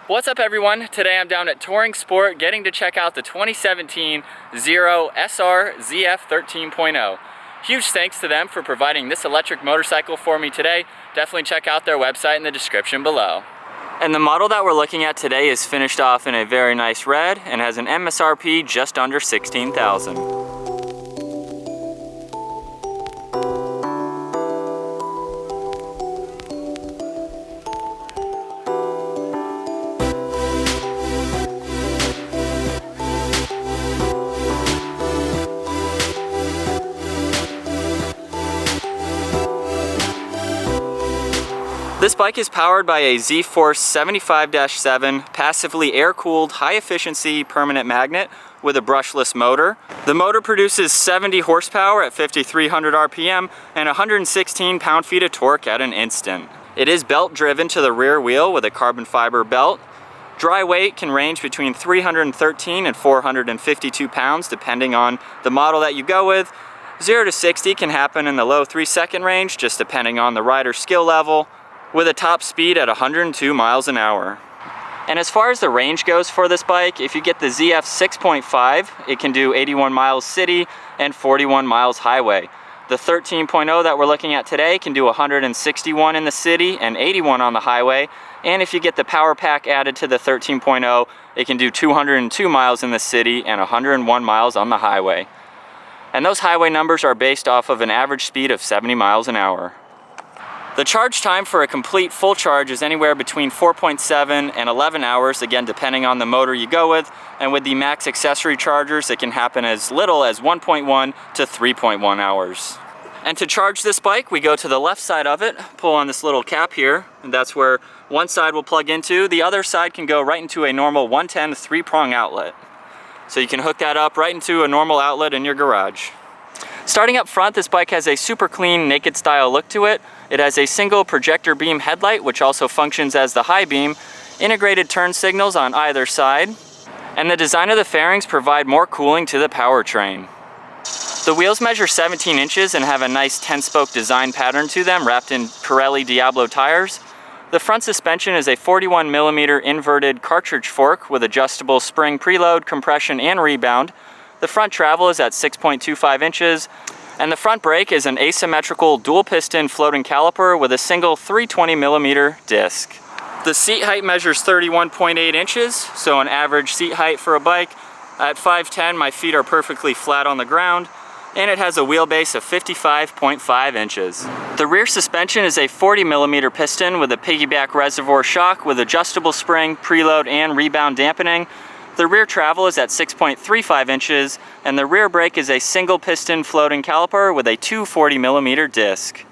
What's up everyone? Today I'm down at Touring Sport getting to check out the 2017 Zero SR ZF13.0. Huge thanks to them for providing this electric motorcycle for me today. Definitely check out their website in the description below. And the model that we're looking at today is finished off in a very nice red and has an MSRP just under $16,000. This bike is powered by a Z-Force 75-7 passively air-cooled, high-efficiency permanent magnet with a brushless motor. The motor produces 70 horsepower at 5,300 RPM and 116 pound-feet of torque at an instant. It is belt-driven to the rear wheel with a carbon fiber belt. Dry weight can range between 313 and 452 pounds depending on the model that you go with. 0 to 60 can happen in the low 3-second range, just depending on the rider's skill level, with a top speed at 102 miles an hour. And as far as the range goes for this bike, if you get the ZF 6.5, it can do 81 miles city and 41 miles highway. The 13.0 that we're looking at today can do 161 in the city and 81 on the highway. And if you get the power pack added to the 13.0, it can do 202 miles in the city and 101 miles on the highway. And those highway numbers are based off of an average speed of 70 miles an hour. The charge time for a complete full charge is anywhere between 4.7 and 11 hours, again depending on the motor you go with, and with the max accessory chargers it can happen as little as 1.1 to 3.1 hours. And to charge this bike, we go to the left side of it, pull on this little cap here, and that's where one side will plug into. The other side can go right into a normal 110 3-prong outlet. So you can hook that up right into a normal outlet in your garage. Starting up front, this bike has a super clean naked style look to it. It has a single projector beam headlight, which also functions as the high beam, integrated turn signals on either side, and the design of the fairings provide more cooling to the powertrain. The wheels measure 17 inches and have a nice 10-spoke design pattern to them, wrapped in Pirelli Diablo tires. The front suspension is a 41mm inverted cartridge fork with adjustable spring preload, compression, and rebound. The front travel is at 6.25 inches, and the front brake is an asymmetrical dual-piston floating caliper with a single 320mm disc. The seat height measures 31.8 inches, so an average seat height for a bike. At 5'10", my feet are perfectly flat on the ground, and it has a wheelbase of 55.5 inches. The rear suspension is a 40mm piston with a piggyback reservoir shock with adjustable spring, preload, and rebound dampening. The rear travel is at 6.35 inches, and the rear brake is a single piston floating caliper with a 240mm disc.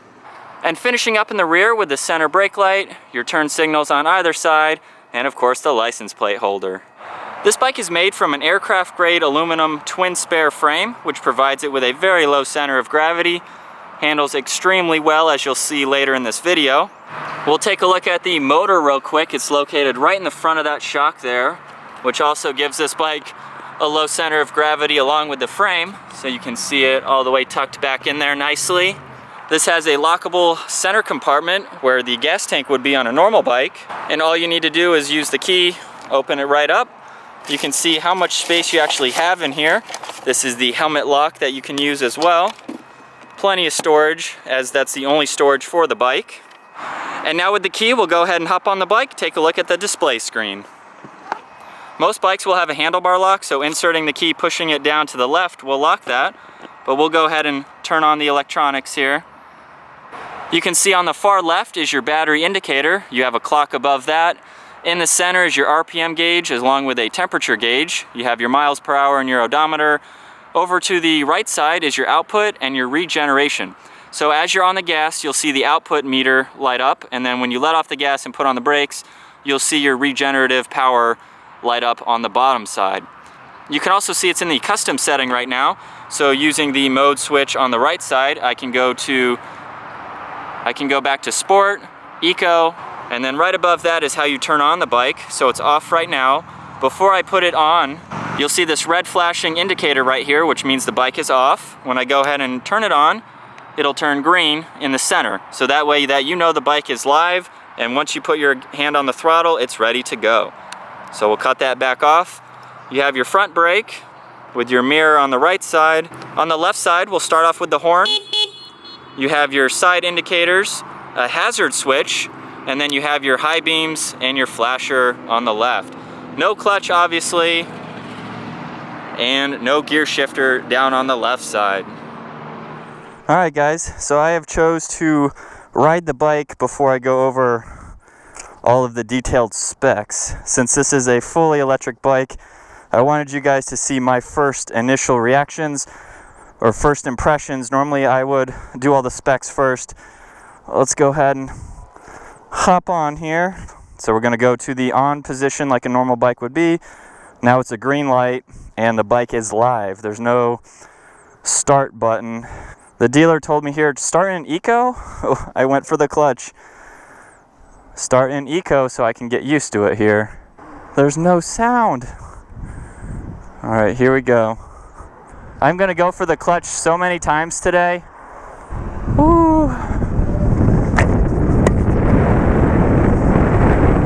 And finishing up in the rear with the center brake light, your turn signals on either side, and of course the license plate holder. This bike is made from an aircraft grade aluminum twin spare frame, which provides it with a very low center of gravity, handles extremely well as you'll see later in this video. We'll take a look at the motor real quick. It's located right in the front of that shock there, which also gives this bike a low center of gravity along with the frame, so you can see it all the way tucked back in there nicely. This has a lockable center compartment where the gas tank would be on a normal bike, and all you need to do is use the key, open it right up. You can see how much space you actually have in here. This is the helmet lock that you can use as well. Plenty of storage, as that's the only storage for the bike. And now with the key, we'll go ahead and hop on the bike, take a look at the display screen. Most bikes will have a handlebar lock, so inserting the key, pushing it down to the left will lock that, but we'll go ahead and turn on the electronics here. You can see on the far left is your battery indicator. You have a clock above that. In the center is your RPM gauge along with a temperature gauge. You have your miles per hour and your odometer. Over to the right side is your output and your regeneration. So as you're on the gas, you'll see the output meter light up, and then when you let off the gas and put on the brakes, you'll see your regenerative power light up on the bottom side. You can also see it's in the custom setting right now. So using the mode switch on the right side, I can go back to Sport, Eco, and then right above that is how you turn on the bike. So it's off right now. Before I put it on, you'll see this red flashing indicator right here, which means the bike is off. When I go ahead and turn it on, it'll turn green in the center. So that way that you know the bike is live and once you put your hand on the throttle, it's ready to go. So we'll cut that back off. You have your front brake with your mirror on the right side. On the left side, we'll start off with the horn. You have your side indicators, a hazard switch, and then you have your high beams and your flasher on the left. No clutch, obviously, and no gear shifter down on the left side. All right, guys, so I have chose to ride the bike before I go over all of the detailed specs. Since this is a fully electric bike, I wanted you guys to see my first initial reactions or first impressions. Normally I would do all the specs first. Let's go ahead and hop on here. So we're going to go to the on position like a normal bike would be. Now it's a green light and the bike is live. There's no start button. The dealer told me here to start in eco. Oh, I went for the clutch. Start in eco so I can get used to it here. There's no sound. All right, here we go. I'm gonna go for the clutch so many times today. Woo.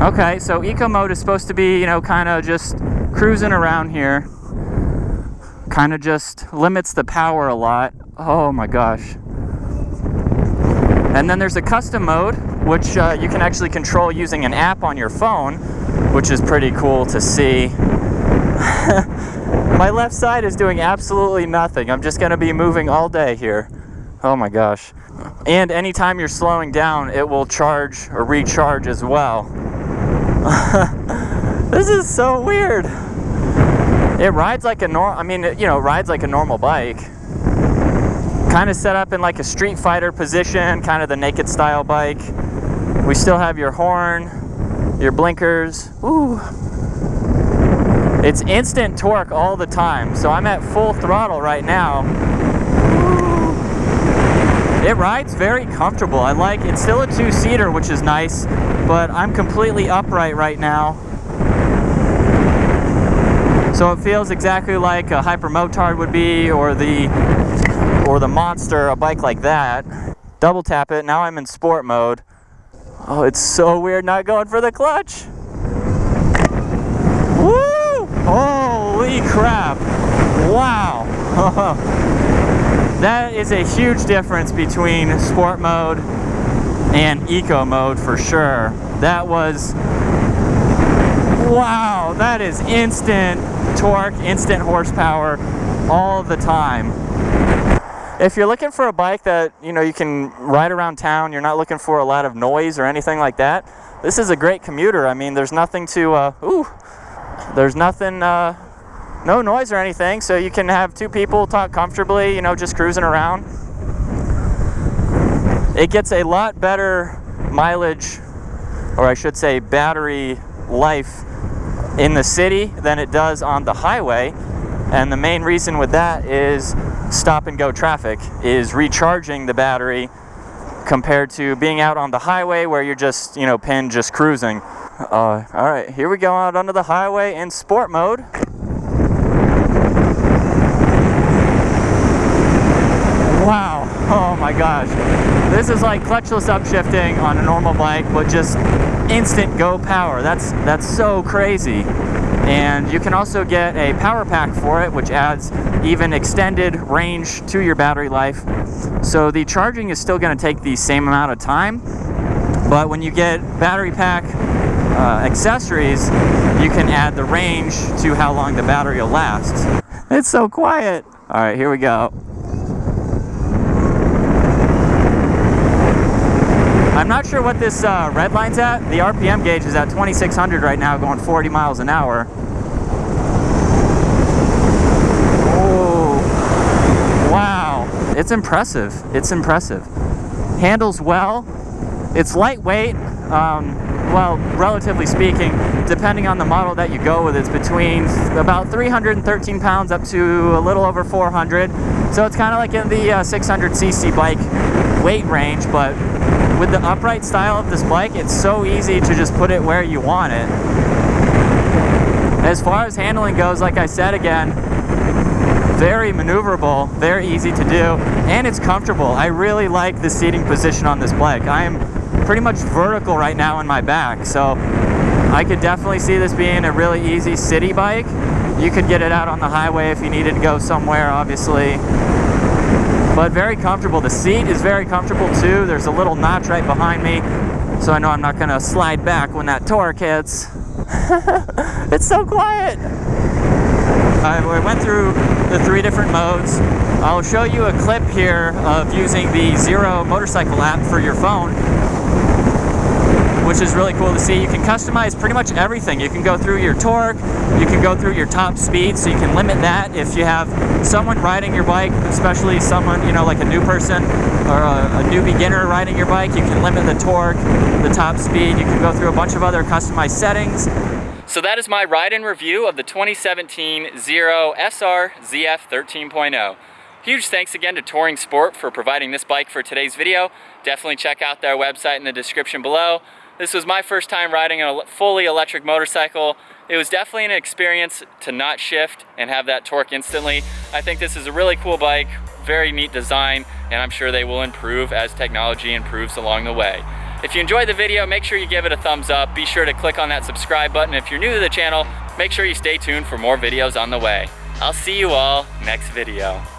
Okay, so eco mode is supposed to be, kind of just cruising around here. Kind of just limits the power a lot. Oh my gosh. And then there's a custom mode, which you can actually control using an app on your phone, which is pretty cool to see. My left side is doing absolutely nothing. I'm just going to be moving all day here. Oh my gosh. And anytime you're slowing down, it will charge or recharge as well. This is so weird. It rides like a rides like a normal bike. Kind of set up in like a Street Fighter position, kind of the naked style bike. We still have your horn, your blinkers. Ooh. It's instant torque all the time, so I'm at full throttle right now. It rides very comfortable. I like it's still a two-seater, which is nice, but I'm completely upright right now. So it feels exactly like a Hyper Motard would be, or the Monster, a bike like that. Double tap it. Now I'm in sport mode. Oh, it's so weird not going for the clutch. Woo! Holy crap! Wow! That is a huge difference between sport mode and eco mode for sure. That was, wow, that is instant torque, instant horsepower all the time. If you're looking for a bike that, you can ride around town, you're not looking for a lot of noise or anything like that, this is a great commuter. I mean, there's nothing to, there's nothing, no noise or anything, so you can have two people talk comfortably, just cruising around. It gets a lot better mileage, or I should say battery life, in the city than it does on the highway. And the main reason with that is stop and go traffic, is recharging the battery compared to being out on the highway where you're just, pinned just cruising. All right, here we go out onto the highway in sport mode. Wow, oh my gosh. This is like clutchless upshifting on a normal bike, but just instant go power. That's so crazy. And you can also get a power pack for it, which adds even extended range to your battery life. So the charging is still going to take the same amount of time, but when you get battery pack accessories, you can add the range to how long the battery will last. It's so quiet. All right, here we go. I'm not sure what this red line's at. The RPM gauge is at 2,600 right now, going 40 miles an hour. Oh, wow. It's impressive. It's impressive. Handles well. It's lightweight. Well, relatively speaking, depending on the model that you go with, it's between about 313 pounds up to a little over 400. So it's kind of like in the 600cc bike weight range, but with the upright style of this bike, it's so easy to just put it where you want it. As far as handling goes, like I said again, very maneuverable, very easy to do, and it's comfortable. I really like the seating position on this bike. I am pretty much vertical right now in my back. So I could definitely see this being a really easy city bike. You could get it out on the highway if you needed to go somewhere, obviously. But very comfortable. The seat is very comfortable too. There's a little notch right behind me, so I know I'm not gonna slide back when that torque hits. It's so quiet. I went through the 3 different modes. I'll show you a clip here of using the Zero motorcycle app for your phone, which is really cool to see. You can customize pretty much everything. You can go through your torque, you can go through your top speed, so you can limit that. If you have someone riding your bike, especially someone, you know, like a new person or a new beginner riding your bike, you can limit the torque, the top speed. You can go through a bunch of other customized settings. So that is my ride-in review of the 2017 Zero SR ZF13.0. Huge thanks again to Touring Sport for providing this bike for today's video. Definitely check out their website in the description below. This was my first time riding a fully electric motorcycle. It was definitely an experience to not shift and have that torque instantly. I think this is a really cool bike, very neat design, and I'm sure they will improve as technology improves along the way. If you enjoyed the video, make sure you give it a thumbs up. Be sure to click on that subscribe button. If you're new to the channel, make sure you stay tuned for more videos on the way. I'll see you all next video.